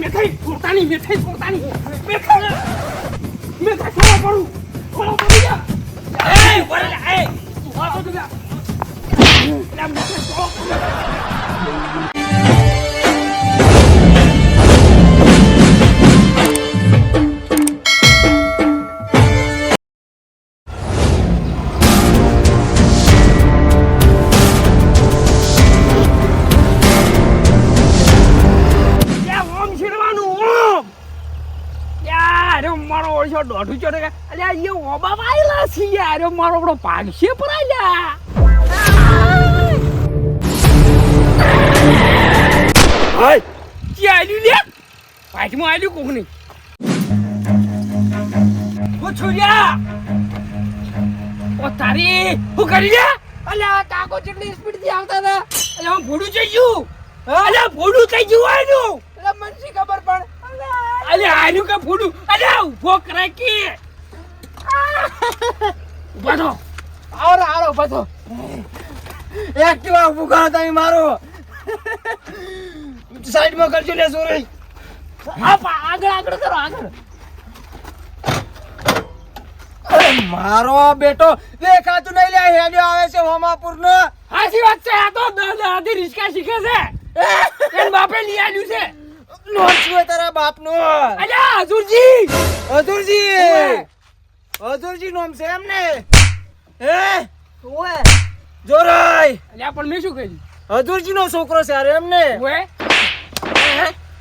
મેઠાઈ છોડતાની મેઠાઈ મેઠાઈ છોડવા પડી જા એ બોલે એ તું વાતો તો જા લા મેઠાઈ છોડવા દોઢું ચોટે અલ્યા એ ઓબા વાયલા છે યાર મારો આપણો ભાગશે પર આલ્યા હાય કી આલ્યું લે પાછમાં આલ્યું કોક નહીં ઓ છોડ્યા ઓ તારી હું કરી લે અલ્યા કાકો જેટલી સ્પીડ થી આવતા હતા અલ્યા હું ભોડું થઈ ગયું અલ્યા ભોડું થઈ ગયું આનું અલ્યા મને શી ખબર પણ અલે આનું કે ફૂડું અલે ઉભો કરે કે ઉભો આરો બધો એક્ટિવા ઉભો કરો તમે મારો સાઈડ માં કરજો લે સોરી આગળ કરો આગળ અરે મારો બેટો દેખાતું નહીં લે હેડ્યો આવે છે હોમાપુર નો હાચી વાત છે આ તો દાદી રિસ્કા શીખે છે એન બાપે લઈ આવ્યું છે નોટ છે તારા બાપનો અલ્યા હજુરજી નામ છે એમને હે ઓએ જોરાય અલ્યા પણ મેં શું કહ્યું હજુરજી નો છોકરો છે અરે એમને ઓએ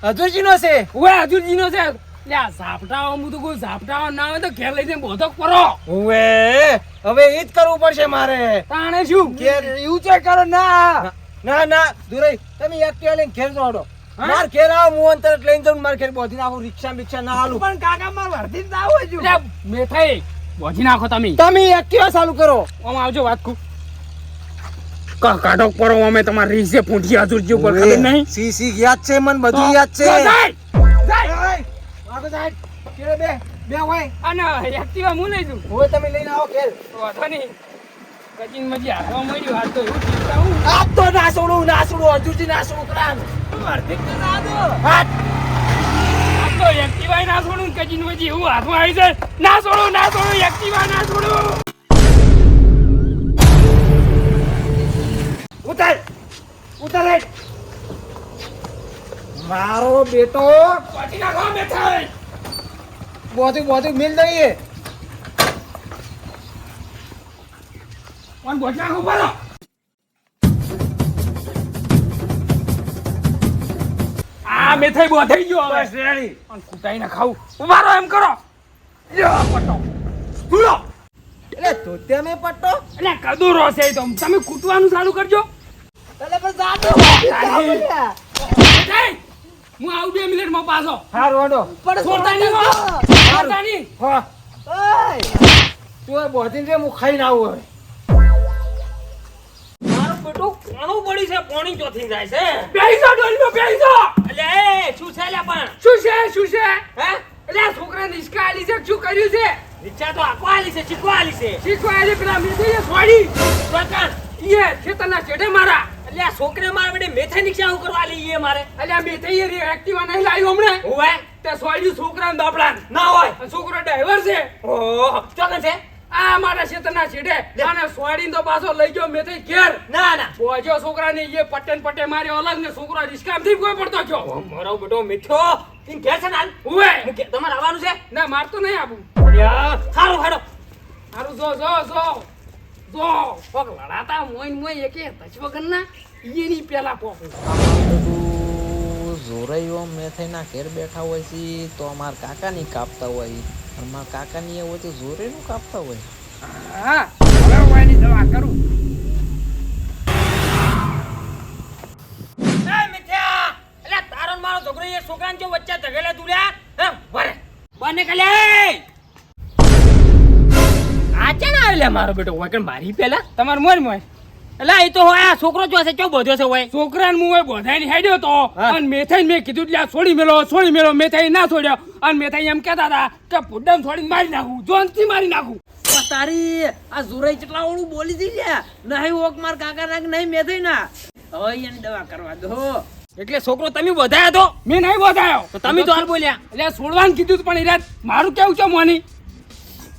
હજુરજી નો છે ઓએ હજુરજી નો છે લ્યા ઝાપટાઓ હું તો કોઈ ઝાપટાઓ ના હોય તો ઘેર લઈને બોધો કરો ઓએ હવે ઈ જ કરવું પડશે મારે તાણે શું ઘેર એવું છે કરો ના દુરાઈ તમે એકટીવા લઈને ઘેર જોડો માર ઘેર આવ હું અંતર લઈને જાઉં માર ઘેર બોધી નાખું રિક્ષા ના હાલું પણ કાકા માર વર્ધી ના હોય જો મેઠાઈ બોધી નાખો તમે એક્ટિવા ચાલુ કરો ઓમ આવજો વાત કુ કાઢો પરો અમે તમાર રીસે પૂંઠી હજુરજી ઉપર ખબર નહીં સી યાદ છે મન બધું યાદ છે જાય કેરે બે હોય અને એક્ટિવા હું લઈ દઉં હવે તમે લઈને આવો ઘેર વાતો નહીં કચિન મજી હાથમાં મળ્યું હાથ તો એવું ચિંતા હું આ તો ના છોડું હજુરજી ના છોકરા વર્ધી તો ના દો હાથ આ તો એક્ટિવા ના છોડું કચિન મજી એવું હાથમાં આવી જાય ના છોડું એક્ટિવા ના છોડું ઉતાર મારો બેટો પાટી નાખો બેઠા બોધી મિલ દઈએ કોણ બોધી નાખો બોલો આ મેથાઈ બોધાઈ ગયો હવે બસ રેડી પણ કુટાઈ ના ખાવું ઉભારો એમ કરો યો પટ્ટો કુડો એટલે તો તમે પટ્ટો એટલે કદુરો છે તો તમે કૂટવાનું ચાલુ કરજો એટલે બસ જાતો હું આવું 2 મિનિટમાં પાછો હા રોડો પણ છોડતાની હા ઓય તું બોધીન રે હું ખાઈ ના આવું હવે મારો બેટો કોણું પડી છે પોણી ચોથી જાય છે બેહીજો ડોલમાં બેહીજો એટલે એ શું છે લે પણ શું છે હે એટલે છોકરા નિષ્કા આલી છે શું કર્યું છે રિક્ષા તો આકો આલી છે ચીકો આલી પેલા મેથી છોડી પ્રકાશ ઈએ ખેતરના છેડે મારા એટલે આ છોકરે મારા બેટે મેથી રિક્ષા હું કરવા આલી ઈએ મારે એટલે આ મેથી રે એક્ટિવા નહીં લાવ્યો હમણે ઓવે તે છોડ્યું છોકરાને દાપડા ના હોય છોકરો ડ્રાઈવર છે ઓહ ચોકન છે આ મારા ખેતરના છેડે અને છોડીને તો પાછો લઈ ગયો મેથી ઘેર ના બોજો છોકરાને ઈએ પટ્ટે માર્યો અલગ ને છોકરો રિક્ષામાંથી કોઈ પડતો ગયો મારો બેટો મિથ્યો તીન ઘેર છે ના ઓવે તમારે આવવાનું છે ના મારતો નહીં આવું સારું હેડો સારું જો પગ લડાતા મોય એકે તચવગનના ઈની પેલા પોક જોરાઈઓ મેથાઈના ઘેર બેઠા હોય છે તો અમાર કાકાની કાપતા હોય અમાર કાકાની હોય તો જોરેનું કાપતા હોય હા હવે વાયની દવા કરું એ મિથ્યા એટલે તારો મારો છોકરો એ છોકરાને જો વચ્ચે ધગેલા તુલ્યા હે વરે બને કલે લે મારો બેટો હોય કે મારી પેલા તમાર મોય એટલે એ તો હોય આ છોકરો જો છે ચો બોધ્યો છે હોય છોકરાને હું હોય બોધાઈને હેડ્યો તો અને મેથાઈ મેં કીધું એટલે છોડી મેલો મેથાઈ ના છોડ્યો અને મેથાઈ એમ કહેતા હતા કે પુડમ છોડીને મારી નાખું જોનથી મારી નાખું તારી આ જોરાઈ કેટલા ઓળું બોલી દી છે નહીં ઓક માર કાકા નાખ નહીં મેથાઈ ના હવે એની દવા કરવા દો એટલે છોકરો તમે વધાયો તો મેં નહીં બોધાયો તો તમે તો હાલ બોલ્યા એટલે છોડવાનું કીધું તું, પણ ઈરાદ મારું કેવું છે મોની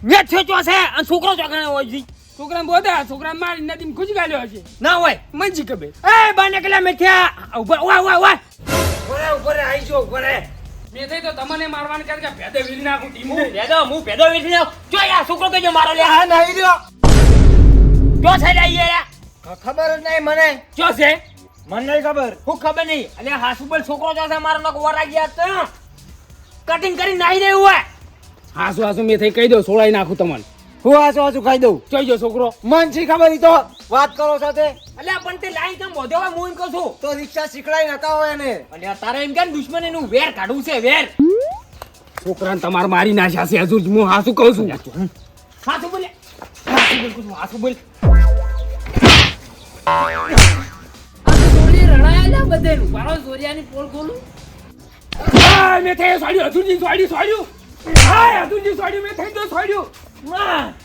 મેં છેચો છે અને છોકરો ચોકણે હોય છે છોકરાને બોધા છોકરા મારી નદી ખુશ ગાલ્યો હશે ના હોય મંજી કબે એ બાને કલા મેઠ્યા ઉપર ઓય ઓય ઓય ઉપર આઈ જો ઉપર મેં થઈ તો તમને મારવાનું કરે કે ભેદે વીરી નાખું ટીમ ને પેદો હું પેદો વેઠી જાવ જો યાર છોકરો તો જો મારો લે હા નહીં રહ્યો જો છે લે યાર ખબર જ નહીં મને જો છે મને નહીં ખબર હું ખબર નહીં અલે હાસુબલ છોકરો જો છે મારો નક વરા ગયા તો કટિંગ કરી નાઈ દેવું હોય હાસુ હાસુ મેં થઈ કહી દઉં છોડાઈ નાખું તમને હું આસુ ખાઈ દઉં જોઈ જો છોકરો મન છે ખબર ઈ તો વાત કરો સાથે અલે પણ તે લાઈન કેમ બોધો હોય હું એમ કહું છું તો રિક્ષા શીખડાઈ નતા હોય એને અલે તારે એમ કે દુશ્મની નું વેર કાઢવું છે વેર છોકરાને તમારે મારી નાખ્યા છે હજુ હું હાસુ કહું છું હાસુ બોલે હાસુ બોલ કુછ હાસુ બોલ સોરી રડાયેલા બધેનું મારો સોરિયાની પોલ ખોલું આ મેં થઈ છોડ્યું હજુજી છોડ્યું હા હજુજી છોડ્યું મેં થઈ તો છોડ્યું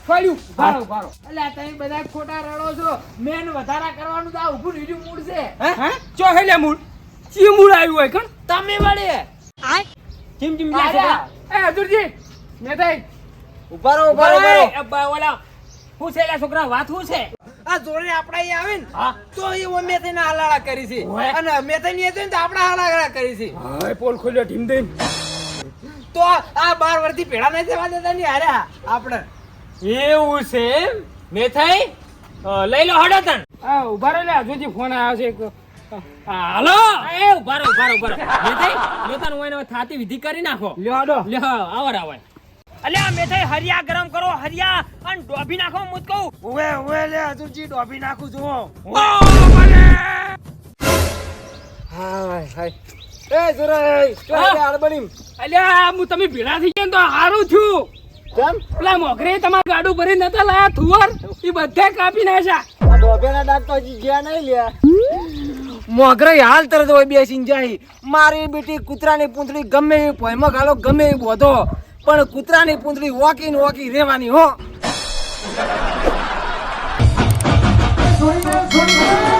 છોડ્યું ભારો ભારો અલ્યા તમે બધા ખોટા રડો છો મેન વધારા કરવાનું તો આ ઊભું નીચું મૂળ છે હે ચો હેલે મૂળ ચી મૂળ આવ્યું હોય કણ તમે વળે ચીમ ચીમ આર્યા. એ હજુજી મેં થઈ ઉભા રહો ઉભા રહો, ઉભા રહો. અબ્બા ઓલા હું છે લા છોકરા વાત હું છે આ જોડે આપડા અહીં આવે ને હા તો એ અમે થઈને હાલાળા કરી છે ઓય. અને અમે થઈને એ જોઈને તો આપડા હાલાળા કરી છે હા પોલ ખોલ્યો ઢીમ દઈને તો આ 12 વર્ષથી ભેળા નહીં થવા દેતા ની હાર્યા આપણે એવું છે એમ? મેં થઈ લઈ લો હડો તન આ ઉભા રહે લે હજુજી ફોન આવ્યો છે એક હાલો એ ઉભા રહો મેં થઈ મેં તને ઓય ને થાતી વિધિ કરી નાખો લ્યો હાડો લ્યો આવર આવે અલ્યા મેં થઈ હરિયા ગરમ કરો હરિયા અને ડોબી નાખો મુત કહું ઓવે ઓવે લે હજુજી ડોબી નાખું છું હાય હાય એ જોરા એ હા. આડબડી અલ્યા હું તમે ભેળા થઈ ગયા ને તો હારું છું કેમ પેલા મોગરે તમારું ગાડું ભરી નતા લાયા થુવર એ બધા કાપી નાખ્યા આ ડોબેના ડાક તો હજી ગયા નહીં લ્યા મોગરાઈ હાલ તરત હોય બેસીને જાય મારી બેટી કૂતરાની પૂંછડી ગમે એવી ભોયમાં ગાલો ગમે એવી બોધો પણ કૂતરાની પૂંછડી વોકી ને વોકી રહેવાની હો Soy